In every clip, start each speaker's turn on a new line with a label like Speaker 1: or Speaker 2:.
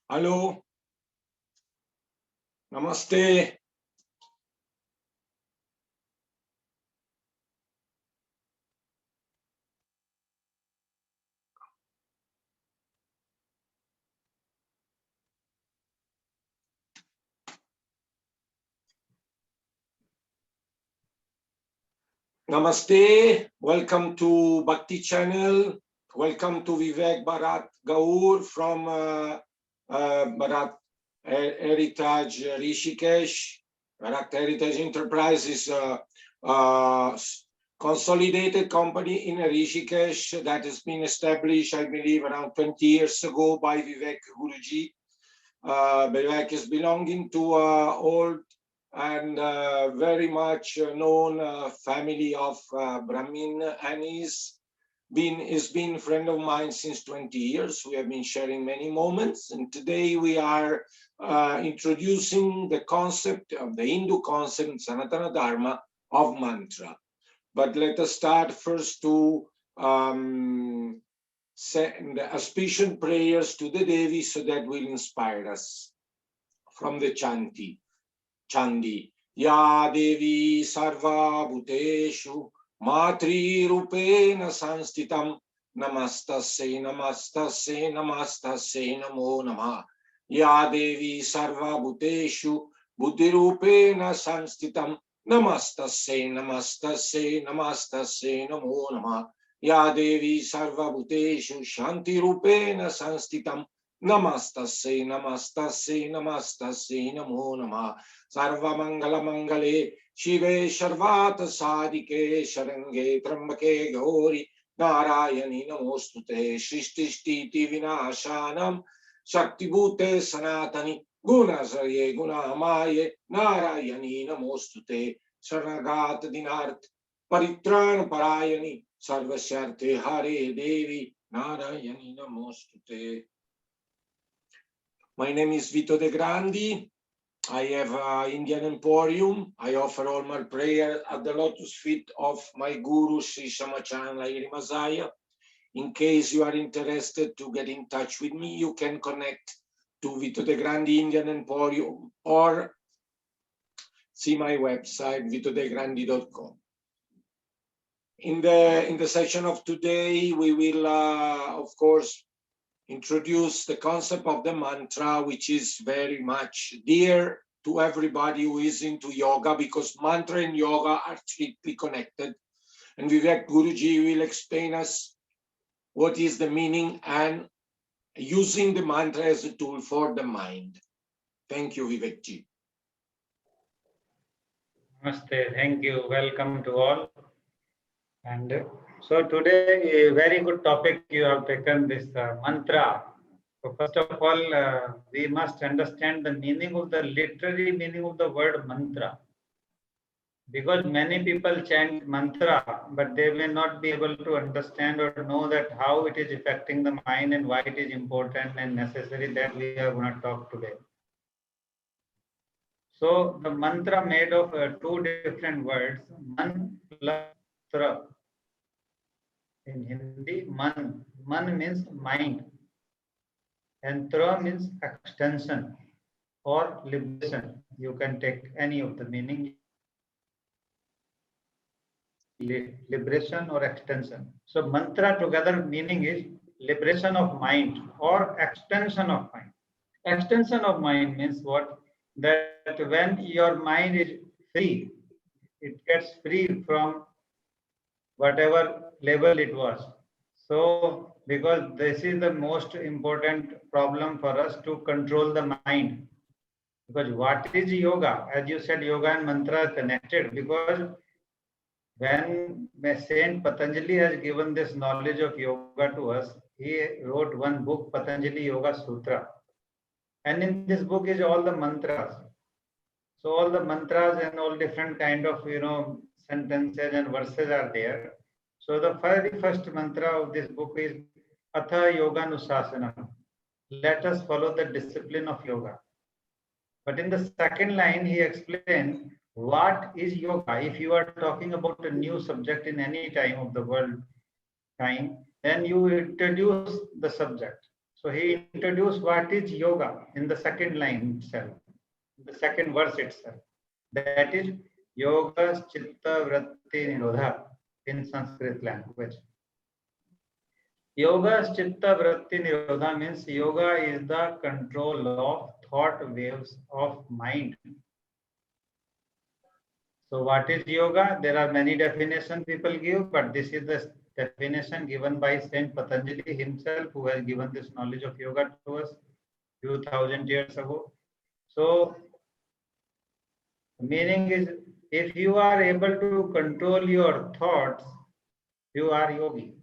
Speaker 1: Hello. Namaste. Namaste. Welcome to Bhakti channel. Welcome to Vivek Bharat Gaur from Bharat Heritage Rishikesh. Bharat Heritage Enterprises, consolidated company in Rishikesh that has been established, I believe, around 20 years ago by Vivek Guruji. Vivek is belonging to old and very much known family of Brahmin, and he's been a friend of mine since 20 years. We have been sharing many moments, and today we are introducing the concept of the Hindu concept, Sanatana Dharma, of mantra. But let us start first to send auspicious prayers to the Devi so that will inspire us from the Chandi. Ya Devi Sarva Bhuteshu Matri Rupena Sanstitam Namastasya Namastasya Namastasya Namo Namah. Ya Devi Sarva Bhuteshu Buddhi Rupena Sanstitam Namastasya Namastasya Namastasya Namo Namah. Ya Devi Sarva Bhuteshu Shanti Rupena Sanstitam Namastasya Namastasya Namastasya Namo Namah. Sarva Mangala Mangale Shive Sharvata Sadike Sharange Trambake Gauri Narayani Namostute Shishtishti Vinashanam Shakti Bhute Sanatani Gunasarye Gunamaye Narayani Namostute Sarnagat Dinart Paritran Parayani Sarvashyarte Hare Devi Narayani Namostute. My name is Vito De Grandi. I have Indian Emporium. I offer all my prayer at the lotus feet of my guru, Sri Shamachan Lahiri Masaya. In case you are interested to get in touch with me, you can connect to Vito De Grandi Indian Emporium or see my website, vitodegrandi.com. In the session of today, we will, of course, introduce the concept of the mantra, which is very much dear to everybody who is into yoga, because mantra and yoga are strictly connected. And Vivek Guruji will explain us what is the meaning and using the mantra as a tool for the mind. Thank you, Vivekji.
Speaker 2: Namaste, thank you. Welcome to all. And so today, a very good topic you have taken, this mantra. So first of all, we must understand the meaning of the literary meaning of the word mantra. Because many people chant mantra, but they may not be able to understand or know that how it is affecting the mind and why it is important and necessary, that we are going to talk today. So the mantra made of two different words, man plus tra. In Hindi, man. Man means mind. And tra means extension or liberation. You can take any of the meaning. Liberation or extension. So mantra together meaning is liberation of mind or extension of mind. Extension of mind means what? That when your mind is free, it gets free from whatever level it was. So, because this is the most important problem for us to control the mind. Because what is yoga? As you said, yoga and mantra are connected, because when Saint Patanjali has given this knowledge of yoga to us, he wrote one book, Patanjali Yoga Sutra. And in this book is all the mantras. So all the mantras and all different kind of, sentences and verses are there. So the very first mantra of this book is Atha Yoga Nusasana. Let us follow the discipline of yoga. But in the second line, he explained what is yoga. If you are talking about a new subject in any time of the world time, then you introduce the subject. So he introduced what is yoga in the second line itself, the second verse itself. That is yoga chitta vritti nirodha in Sanskrit language. Yoga chitta vritti nirodha means yoga is the control of thought waves of mind. So what is yoga? There are many definitions people give, but this is the definition given by Saint Patanjali himself, who has given this knowledge of yoga to us few thousand years ago. So the meaning is, if you are able to control your thoughts, you are yogi.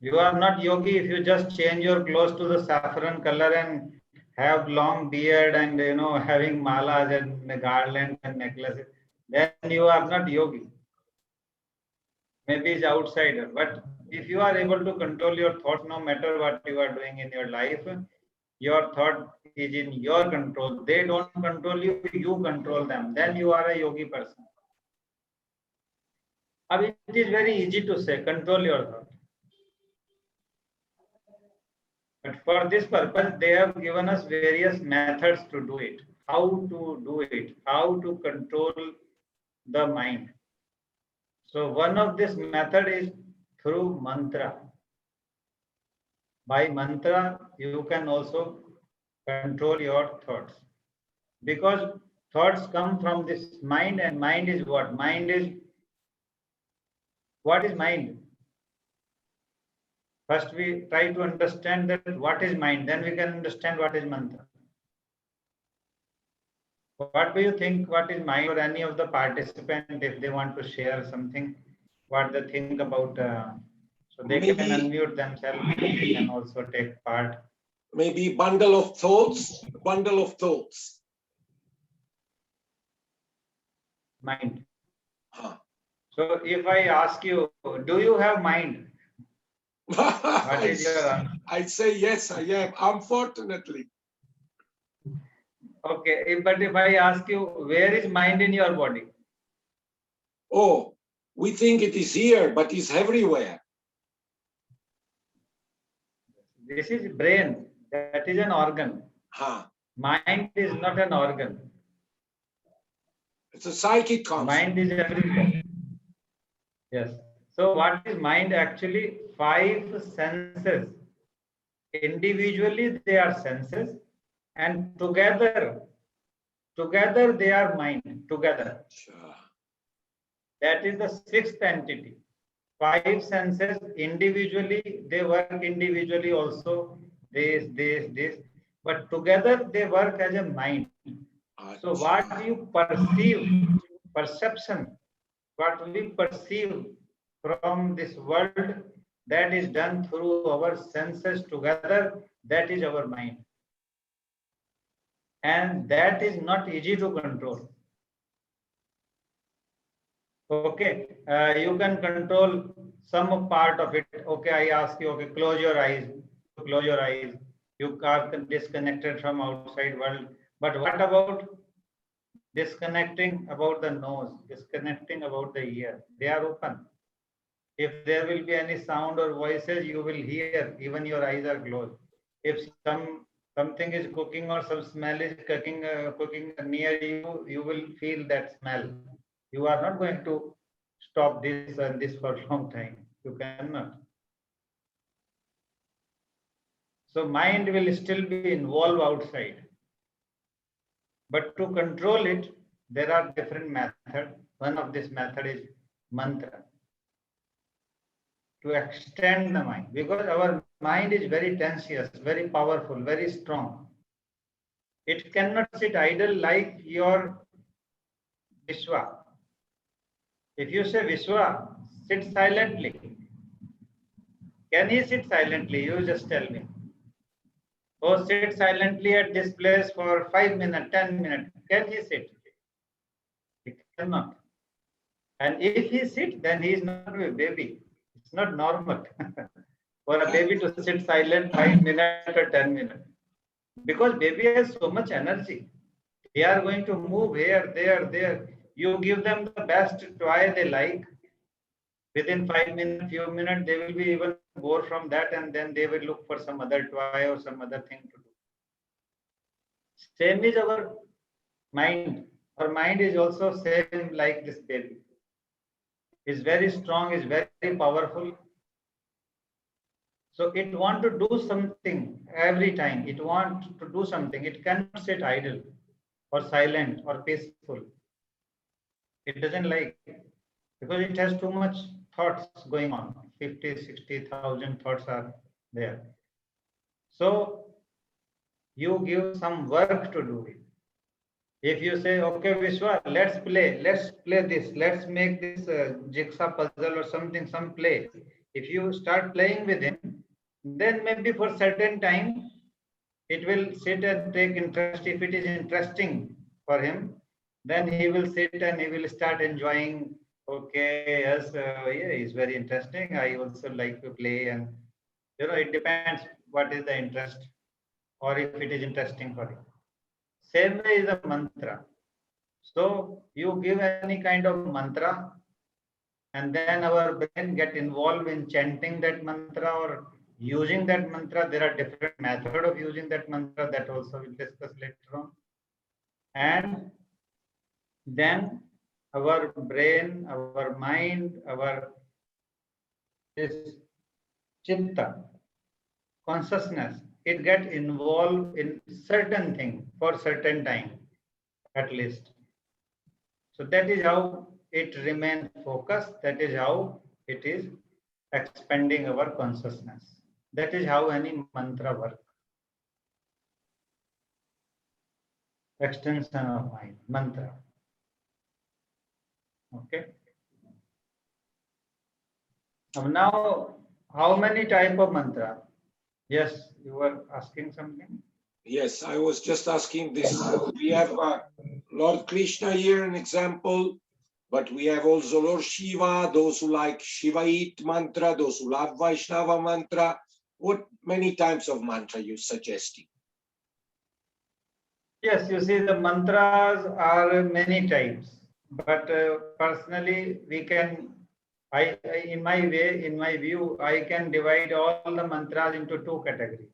Speaker 2: You are not yogi if you just change your clothes to the saffron color and have long beard and having malas and garlands and necklaces. Then you are not yogi. Maybe it's outsider. But if you are able to control your thoughts, no matter what you are doing in your life, your thought is in your control. They don't control you, you control them. Then you are a yogi person. I mean, it is very easy to say, control your thought. But for this purpose, they have given us various methods to do it. How to do it, how to control the mind. So one of this method is through mantra. By mantra, you can also control your thoughts. Because thoughts come from this mind, and mind is what? What is mind? First, we try to understand that what is mind, then we can understand what is mantra. What do you think? What is mind, or any of the participants, if they want to share something, what they think about? So they can unmute themselves. They can also take part.
Speaker 1: Maybe bundle of thoughts. Bundle of thoughts.
Speaker 2: Mind. So if I ask you, do you have mind? What is your answer?
Speaker 1: I say yes, I have. Unfortunately.
Speaker 2: Okay, but if I ask you, where is mind in your body?
Speaker 1: Oh, we think it is here, but it's everywhere.
Speaker 2: This is brain. That is an organ. Mind is not an organ.
Speaker 1: It's a psychic concept.
Speaker 2: Mind is everywhere. Yes. So what is mind? Actually, 5 senses. Individually, they are senses, and together they are mind. Together.
Speaker 1: Sure.
Speaker 2: That is the 6th entity. 5 senses individually, they work individually also. This. But together they work as a mind. So what you perceive, perception, what we perceive from this world, that is done through our senses together, that is our mind. And that is not easy to control. Okay, you can control some part of it. Okay, I ask you, okay, close your eyes. Close your eyes. You are disconnected from outside world. But what about disconnecting about the nose, disconnecting about the ear? They are open. If there will be any sound or voices, you will hear, even your eyes are closed. If something is cooking or some smell is cooking near you, you will feel that smell. You are not going to stop this and this for a long time. You cannot. So mind will still be involved outside. But to control it, there are different methods. One of this method is mantra. To extend the mind, because our mind is very tenacious, very powerful, very strong. It cannot sit idle like your Vishwa. If you say Vishwa, sit silently. Can he sit silently? You just tell me. Oh, sit silently at this place for 5 minutes, 10 minutes. Can he sit? He cannot. And if he sits, then he is not a baby. It's not normal for a baby to sit silent 5 minutes or 10 minutes. Because baby has so much energy. They are going to move here, there. You give them the best toy they like. Within 5 minutes, few minutes, they will be even bored from that, and then they will look for some other toy or some other thing to do. Same is our mind. Our mind is also same like this baby. Is very strong, is very powerful. So it want to do something every time. It wants to do something. It cannot sit idle or silent or peaceful. It doesn't like, because it has too much thoughts going on. 50, 60,000 thoughts are there. So you give some work to do it. If you say, okay, Vishwa, let's play this, let's make this jigsaw puzzle or something, some play. If you start playing with him, then maybe for certain time, it will sit and take interest. If it is interesting for him, then he will sit and he will start enjoying. Okay, yes, yeah, it's very interesting. I also like to play, and it depends what is the interest, or if it is interesting for him. Same way is a mantra. So you give any kind of mantra, and then our brain get involved in chanting that mantra or using that mantra. There are different methods of using that mantra that also we'll discuss later on. And then our brain, our mind, our this chitta, consciousness, it get involved in certain thing for certain time, at least. So that is how it remains focused. That is how it is expanding our consciousness. That is how any mantra works. Extension of mind, mantra. Okay. Now, how many type of mantra? Yes, you were asking something.
Speaker 1: Yes, I was just asking this. We have Lord Krishna here, an example, but we have also Lord Shiva, those who like Shivaite mantra, those who love Vaishnava mantra. What many types of mantra you suggesting?
Speaker 2: Yes, you see, the mantras are many types, but personally, we can, in my view, I can divide all the mantras into two categories.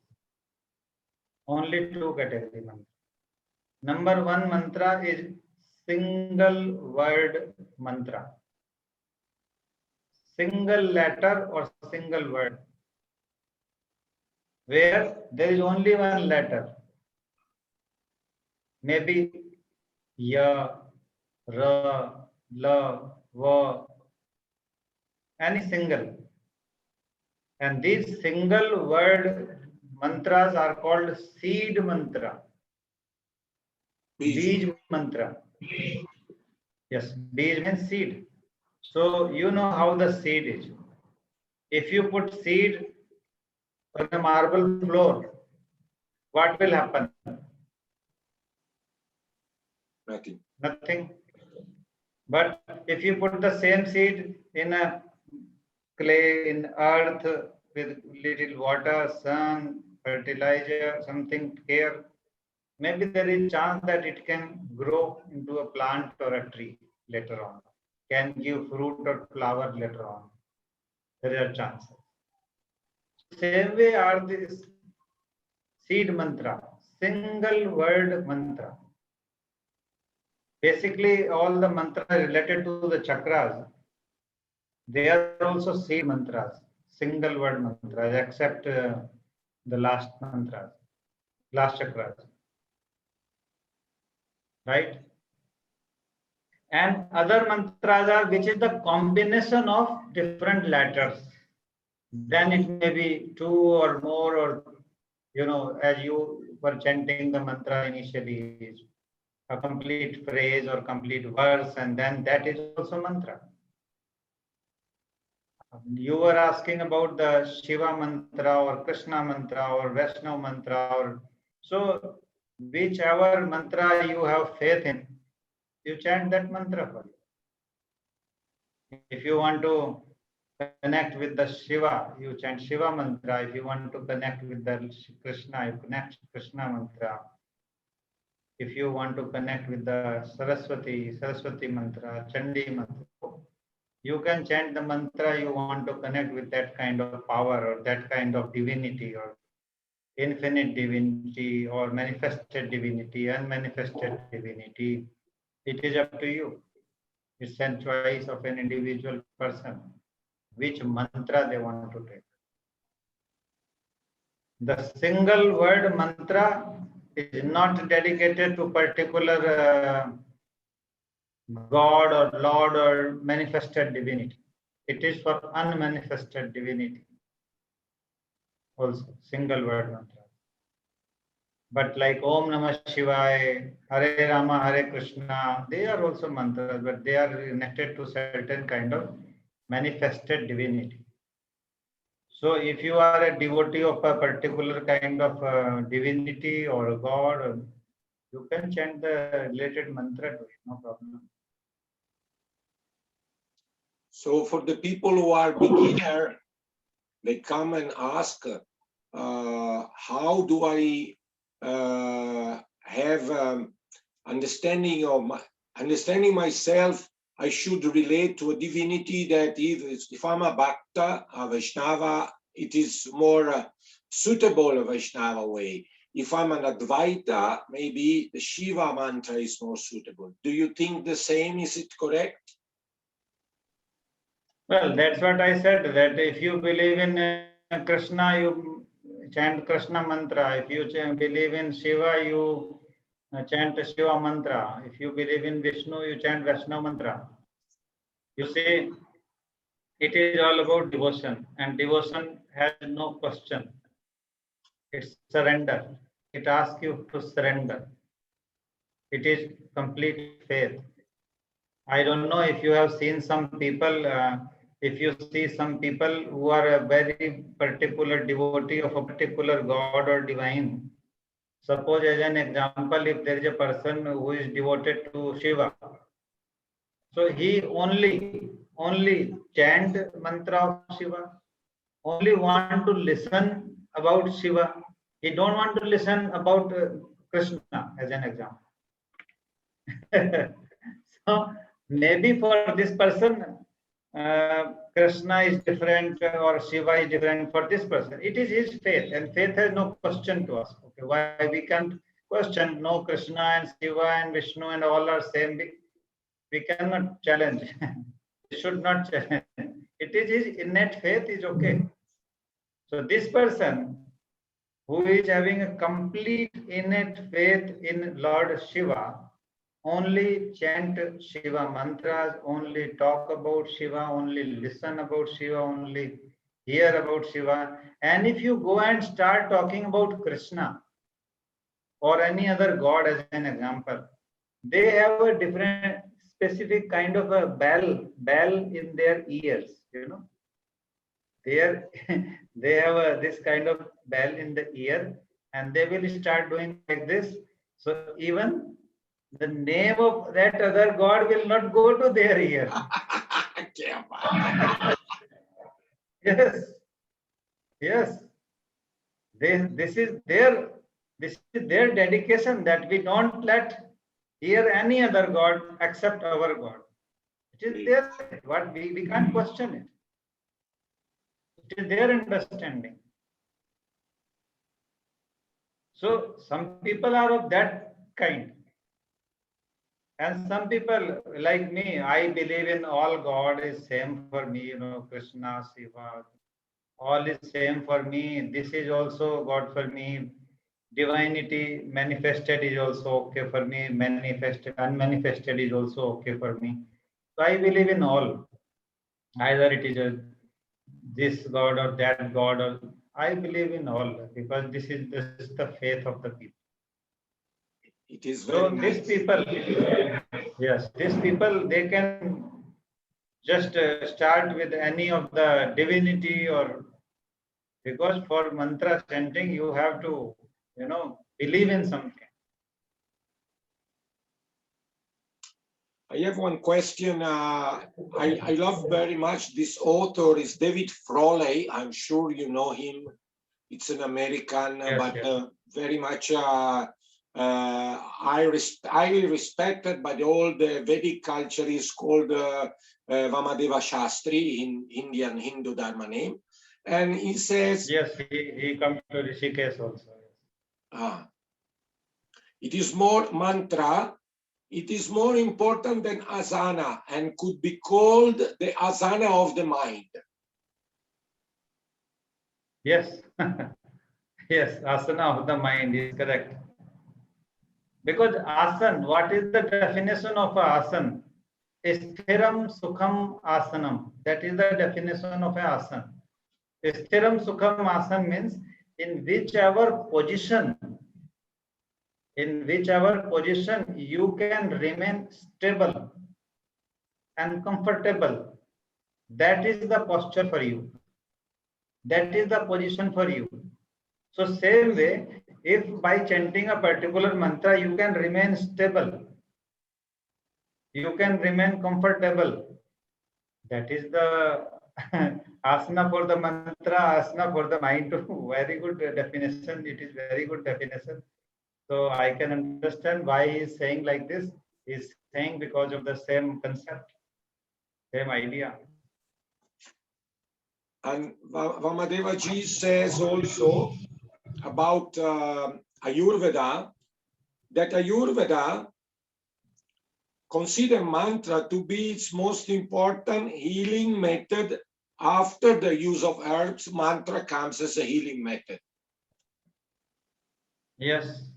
Speaker 2: Only two categories. Number one mantra is single word mantra. Single letter or single word, where there is only one letter. Maybe ya, ra, la, va, any single. And these single word mantras are called seed mantra. Bij mantra. Yes, bij means seed. So you know how the seed is. If you put seed on a marble floor, what will happen?
Speaker 1: Nothing.
Speaker 2: Nothing. But if you put the same seed in a clay, in earth, with little water, sun, fertilizer, something care, maybe there is chance that it can grow into a plant or a tree later on, can give fruit or flower later on. There are chances. Same way are these seed mantra, single word mantra. Basically, all the mantras related to the chakras, they are also seed mantras, single word mantras, except the last mantras, last chakras. Right? And other mantras are which is the combination of different letters. Then it may be two or more, or as you were chanting the mantra initially, a complete phrase or complete verse, and then that is also mantra. You were asking about the Shiva mantra or Krishna mantra or Vaishnava mantra, or so whichever mantra you have faith in, you chant that mantra for you. If you want to connect with the Shiva, you chant Shiva mantra. If you want to connect with the Krishna, you connect Krishna mantra. If you want to connect with the Saraswati mantra, Chandi mantra. You can chant the mantra you want to connect with that kind of power or that kind of divinity or infinite divinity or manifested divinity, unmanifested divinity. It is up to you. It's a choice of an individual person, which mantra they want to take. The single word mantra is not dedicated to particular God or Lord or manifested divinity. It is for unmanifested divinity. Also, single word mantra. But like Om Namah Shivaya, Hare Rama, Hare Krishna, they are also mantras, but they are connected to certain kind of manifested divinity. So if you are a devotee of a particular kind of divinity or a god, you can chant the related mantra to it, no problem.
Speaker 1: So for the people who are beginner, they come and ask, how do I have understanding myself? I should relate to a divinity that if I'm a Bhakta, a Vaishnava, it is more suitable a Vaishnava way. If I'm an Advaita, maybe the Shiva mantra is more suitable. Do you think the same? Is it correct?
Speaker 2: Well, that's what I said, that if you believe in Krishna, you chant Krishna mantra. If you believe in Shiva, you chant Shiva mantra. If you believe in Vishnu, you chant Vishnu mantra. You see, it is all about devotion, and devotion has no question. It's surrender. It asks you to surrender. It is complete faith. I don't know if you have seen some people, if you see some people who are a very particular devotee of a particular god or divine. Suppose as an example, if there is a person who is devoted to Shiva, so he only chant mantra of Shiva, only want to listen about Shiva. He don't want to listen about Krishna as an example. So maybe for this person, Krishna is different or Shiva is different for this person. It is his faith, and faith has no question to us. Okay, why we can't question? No, Krishna and Shiva and Vishnu and all are same. We cannot challenge. We should not challenge. It is his innate faith is okay. So this person who is having a complete innate faith in Lord Shiva, only chant Shiva mantras, only talk about Shiva, only listen about Shiva, only hear about Shiva. And if you go and start talking about Krishna or any other god as an example, they have a different specific kind of a bell in their ears, you know. They have this kind of bell in the ear, and they will start doing like this. So even the name of that other god will not go to their ear. Yes. This is their dedication, that we don't let hear any other god except our God. It is their what we can't question it. It is their understanding. So some people are of that kind. And some people like me, I believe in all God is same for me, you know, Krishna, Shiva, all is same for me. This is also God for me. Divinity manifested is also okay for me. Manifested, unmanifested is also okay for me. So I believe in all. Either it is this God or that God, or I believe in all, because this is the faith of the people.
Speaker 1: It is
Speaker 2: so
Speaker 1: very
Speaker 2: these
Speaker 1: nice.
Speaker 2: people, yes, these people, they can just start with any of the divinity, or because for mantra chanting you have to, you know, believe in something.
Speaker 1: I have one question. I love very much this author is David Frawley. I'm sure you know him. It's an American,
Speaker 2: Yes,
Speaker 1: but
Speaker 2: yes.
Speaker 1: very much highly respected by all the Vedic culture. Is called Vamadeva Shastri, in Indian Hindu Dharma name. And he says,
Speaker 2: yes, he comes to Rishikesh also.
Speaker 1: It is more mantra, it is more important than asana and could be called the asana of the mind.
Speaker 2: Yes, yes, asana of the mind is correct. Because asan, what is the definition of asan? Sthiram sukham asanam. That is the definition of asan. Sthiram sukham asan means in whichever position you can remain stable and comfortable. That is the posture for you. That is the position for you. So same way, if by chanting a particular mantra you can remain stable, you can remain comfortable, that is the asana for the mantra, asana for the mind too. Very good definition. It is very good definition. So I can understand why he is saying like this. He is saying because of the same concept, same idea.
Speaker 1: And Vamadeva Ji says also about Ayurveda, that Ayurveda consider mantra to be its most important healing method. After the use of herbs, mantra comes as a healing method.
Speaker 2: Yes,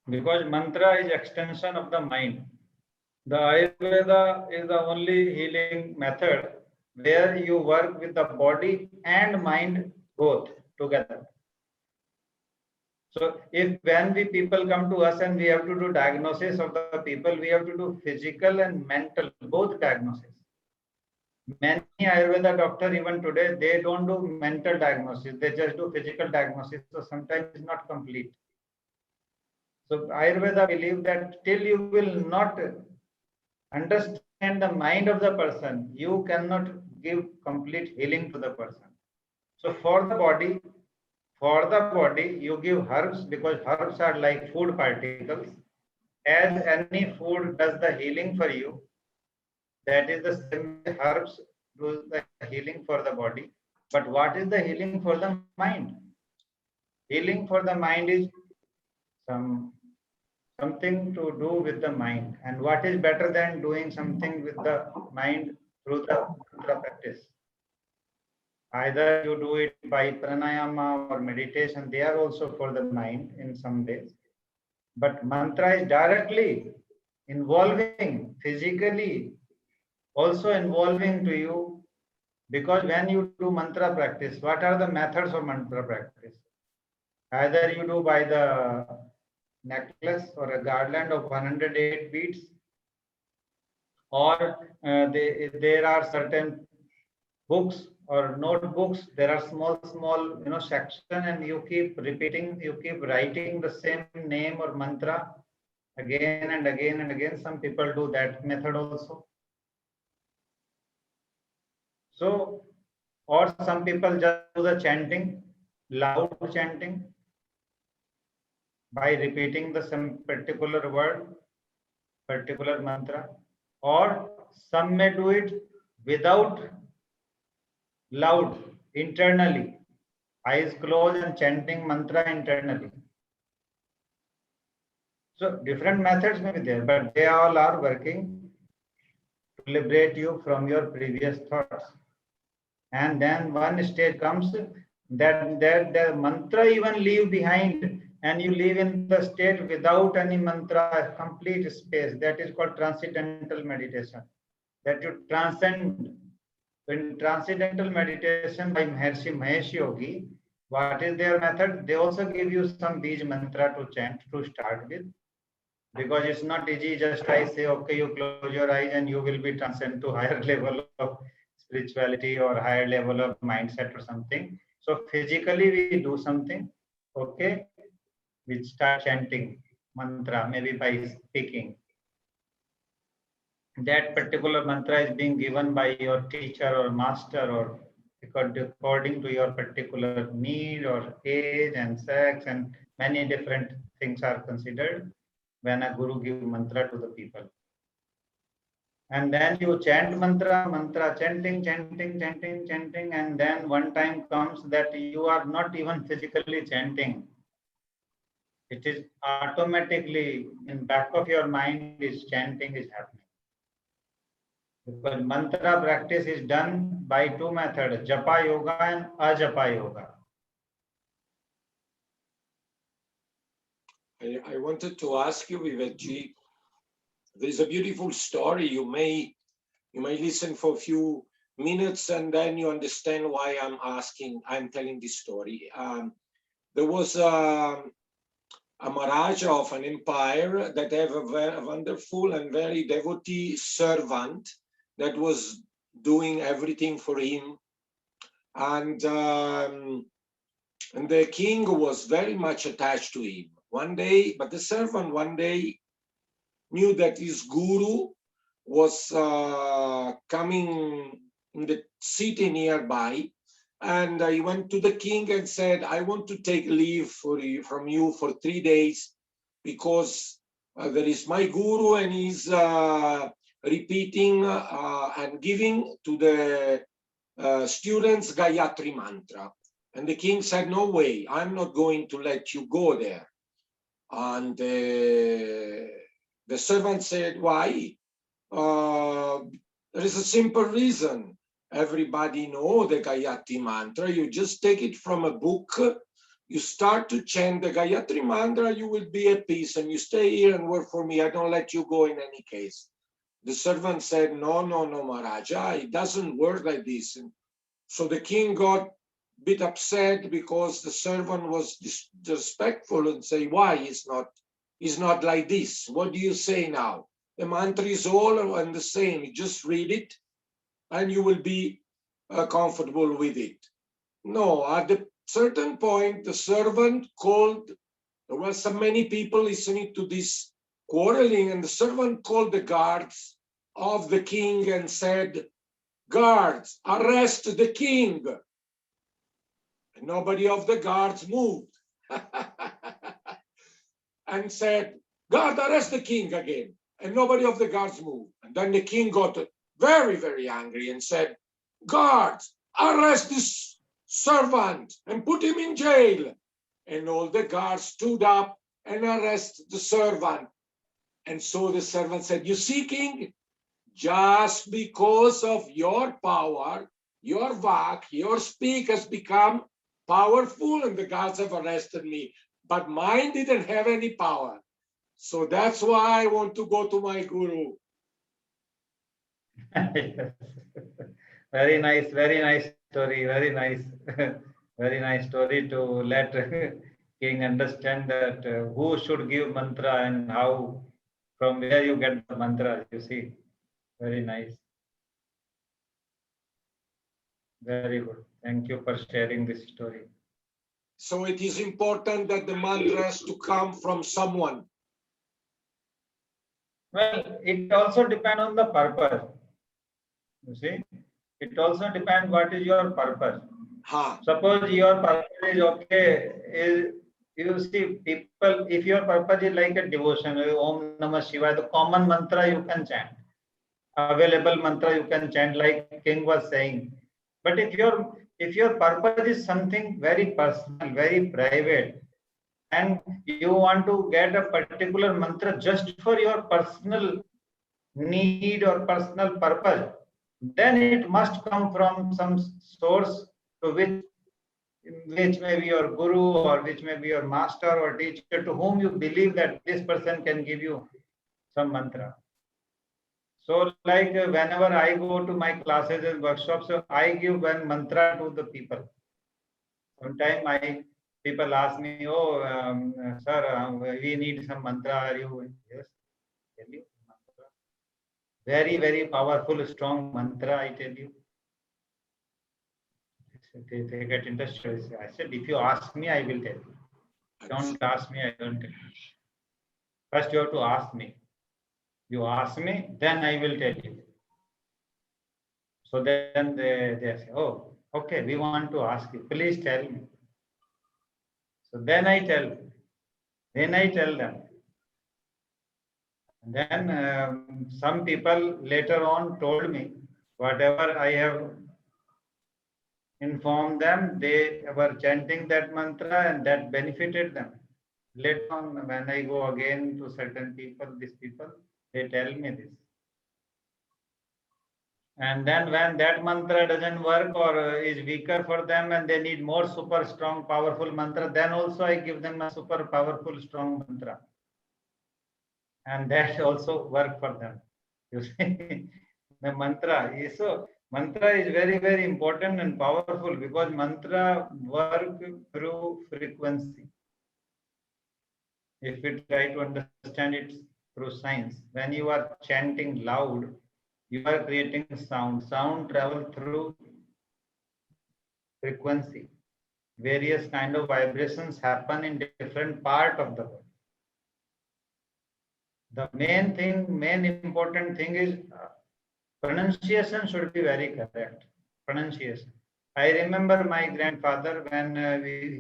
Speaker 2: because mantra is extension of the mind. The Ayurveda is the only healing method where you work with the body and mind both together. So if when we people come to us and we have to do diagnosis of the people, we have to do physical and mental, both diagnosis. Many Ayurveda doctors even today, they don't do mental diagnosis, they just do physical diagnosis. So sometimes it's not complete. So Ayurveda believe that till you will not understand the mind of the person, you cannot give complete healing to the person. So for the body, you give herbs because herbs are like food particles. As any food does the healing for you, that is the same way herbs do the healing for the body. But what is the healing for the mind? Healing for the mind is something to do with the mind. And what is better than doing something with the mind through the mantra practice? Either you do it by pranayama or meditation, they are also for the mind in some ways. But mantra is directly involving, physically also involving to you, because when you do mantra practice, what are the methods of mantra practice? Either you do by the necklace or a garland of 108 beads, or there are certain books or notebooks, there are small section, and you keep repeating, you keep writing the same name or mantra again and again and again. Some people do that method also. So, or some people just do the chanting, loud chanting, by repeating the some particular word, particular mantra, or some may do it without loud, internally, eyes closed and chanting mantra internally. So different methods may be there, but they all are working to liberate you from your previous thoughts. And then one stage comes that the mantra even leave behind, and you live in the state without any mantra, complete space. That is called transcendental meditation. That you transcend. In transcendental meditation by Maharshi Mahesh Yogi, what is their method? They also give you some Bij mantra to chant to start with, because it's not easy. Just I say, okay, you close your eyes and you will be transcend to higher level of spirituality or higher level of mindset or something. So physically we do something, okay, we start chanting mantra, maybe by speaking. That particular mantra is being given by your teacher or master, or according to your particular need or age and sex, and many different things are considered when a guru gives mantra to the people. and then you chant mantra, chanting, and then one time comes that you are not even physically chanting. It is automatically in back of your mind is chanting is happening. Because mantra practice is done by two methods, japa yoga and ajapa yoga.
Speaker 1: I wanted to ask you, Vivekji, there's a beautiful story. You may listen for a few minutes and then you understand why I'm telling this story. There was a Maharaja of an empire that have a very wonderful and very devotee servant that was doing everything for him. And the king was very much attached to him. One day, but the servant one day knew that his guru was coming in the city nearby, and he went to the king and said, I want to take leave from you for 3 days because there is my guru and he's repeating and giving to the students Gayatri mantra. And the king said, no way, I'm not going to let you go there. And the servant said, why? There is a simple reason. Everybody know the Gayatri mantra. You just take it from a book. You start to chant the Gayatri mantra, you will be at peace and you stay here and work for me. I don't let you go in any case. The servant said, no, Maharaja, it doesn't work like this. And so the king got a bit upset because the servant was disrespectful and say, why? It's not like this. What do you say now? The mantra is all and the same. You just read it and you will be comfortable with it. No, at a certain point, the servant called, there were so many people listening to this quarreling, and the servant called the guards of the king and said, guards, arrest the king. And nobody of the guards moved. And said, guard, arrest the king again. And nobody of the guards moved. And then the king got very, very angry and said, guards, arrest this servant and put him in jail. And all the guards stood up and arrested the servant. And so the servant said, you see, king, just because of your power, your vak, your speak has become powerful and the guards have arrested me. But mine didn't have any power. So that's why I want to go to my guru.
Speaker 2: Very nice story. Very nice. Very nice story to let king understand that who should give mantra and how, from where you get the mantra, you see. Very nice. Very good. Thank you for sharing this story.
Speaker 1: So it is important that the mantra has to come from someone.
Speaker 2: Well, it also depends on the purpose. You see, it also depends what is your purpose. Suppose your purpose is okay, you see people, if your purpose is like a devotion, Om Namah Shivaya, the common mantra you can chant, available mantra you can chant like King was saying. But if your purpose is something very personal, very private, and you want to get a particular mantra just for your personal need or personal purpose, then it must come from some source to which may be your guru or which may be your master or teacher to whom you believe that this person can give you some mantra. So like whenever I go to my classes and workshops, so I give one mantra to the people. Sometimes people ask me, oh, sir, we need some mantra. Are you? Yes, tell you. Mantra. Very, very powerful, strong mantra, I tell you. They get interested. I said, if you ask me, I will tell you. Don't ask me, I don't tell you. First, you have to ask me. You ask me, then I will tell you. So then they say, oh, okay, we want to ask you. Please tell me. So then I tell them. And then some people later on told me, whatever I have informed them, they were chanting that mantra and that benefited them. Later on, when I go again to certain people, these people, they tell me this. And then when that mantra doesn't work or is weaker for them and they need more super strong, powerful mantra, then also I give them a super powerful, strong mantra. And that also work for them. You see, the mantra is so. Mantra is very, very important and powerful because mantra work through frequency. If we try to understand it through science, when you are chanting loud, you are creating sound. Sound travel through frequency. Various kind of vibrations happen in different part of the body. The main thing, main important thing is pronunciation should be very correct. Pronunciation. I remember my grandfather when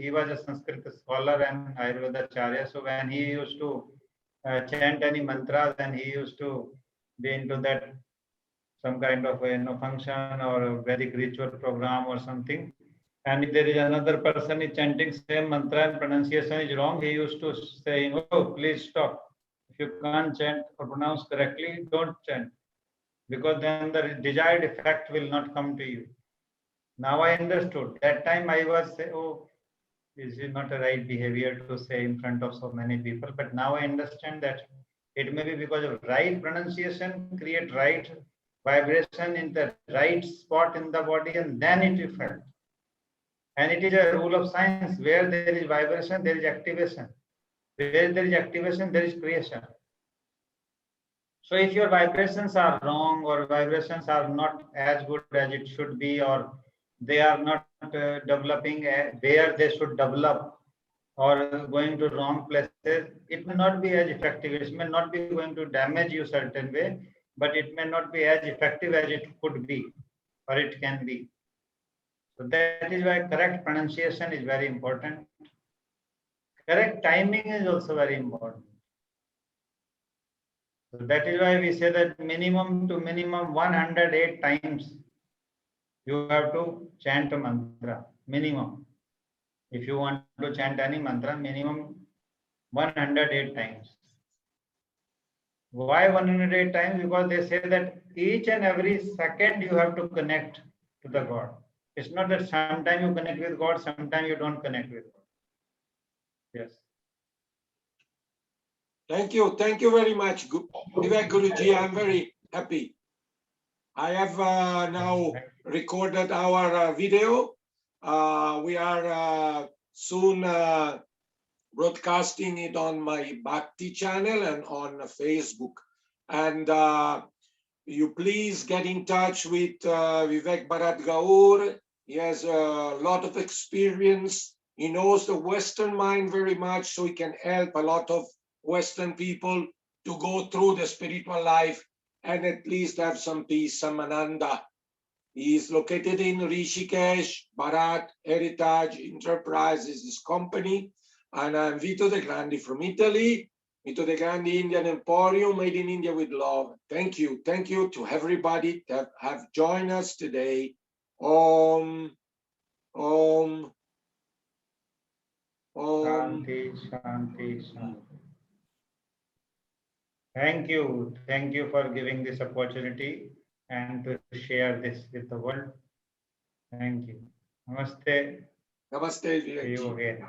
Speaker 2: he was a Sanskrit scholar and Ayurveda Acharya. So when he used to chant any mantras and he used to be into that some kind of function or a Vedic ritual program or something. And if there is another person is chanting same mantra and pronunciation is wrong, he used to say, "Oh, please stop. If you can't chant or pronounce correctly, don't chant, because then the desired effect will not come to you." Now I understood. That time I was say, "Oh, this is not a right behavior to say in front of so many people." But now I understand that it may be because of right pronunciation, create right vibration in the right spot in the body, and then it is felt. And it is a rule of science: where there is vibration, there is activation. Where there is activation, there is creation. So if your vibrations are wrong or vibrations are not as good as it should be, or they are not developing where they should develop, or going to wrong places, it may not be as effective. It may not be going to damage you certain way, but it may not be as effective as it could be or it can be. So that is why correct pronunciation is very important. Correct timing is also very important. So that is why we say that minimum to minimum 108 times you have to chant a mantra, minimum. If you want to chant any mantra, minimum 108 times. Why 108 times? Because they say that each and every second you have to connect to the God. It's not that sometimes you connect with God, sometimes you don't connect with God. Yes.
Speaker 1: Thank you very much, Vivek Guruji. I'm very happy. I have now recorded our video. We are soon broadcasting it on my Bhakti channel and on Facebook. And you please get in touch with Vivek Bharat Gaur. He has a lot of experience. He knows the Western mind very much, so he can help a lot of Western people to go through the spiritual life and at least have some peace, some ananda. He is located in Rishikesh. Bharat Heritage Enterprises, his company. And I'm Vito De Grandi from Italy. Vito De Grandi Indian Emporium, made in India with love. Thank you. Thank you to everybody that have joined us today. Om, Om, Om.
Speaker 2: Shanti, Shanti, Shanti. Thank you. Thank you for giving this opportunity and to share this with the world. Thank you. Namaste.
Speaker 1: Namaste,
Speaker 2: See you
Speaker 1: Vivek.
Speaker 2: again.